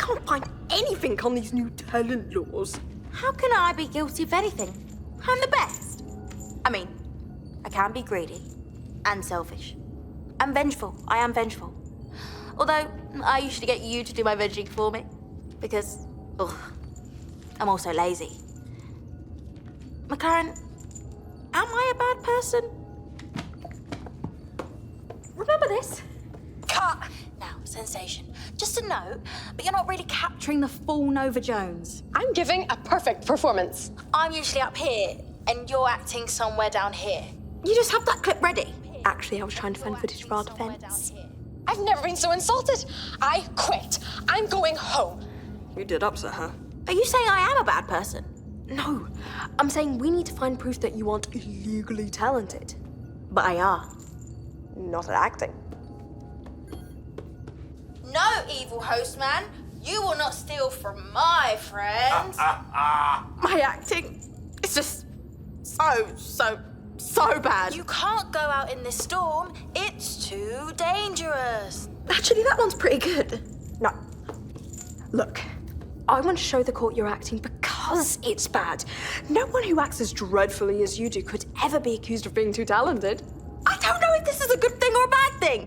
can't find anything on these new talent laws. How can I be guilty of anything? I'm the best. I mean, I can be greedy and selfish. And vengeful. I am vengeful. Although, I usually get you to do my venging for me. Because, I'm also lazy. McLaren, am I a bad person? Remember this? Cut! Now, sensation. Just a note, but you're not really capturing the full Nova Jones. I'm giving a perfect performance. I'm usually up here, and you're acting somewhere down here. You just have that clip ready. Actually, I was trying to find footage for our defense. I've never been so insulted. I quit. I'm going home. You did upset her. Are you saying I am a bad person? No, I'm saying we need to find proof that you aren't illegally talented. But I are. Not at acting. No, evil host man. You will not steal from my friends. My acting is just so bad. You can't go out in this storm. It's too dangerous. Actually, that one's pretty good. No. Look, I want to show the court you're acting because it's bad. No one who acts as dreadfully as you do could ever be accused of being too talented. I don't know if this is a good thing or a bad thing.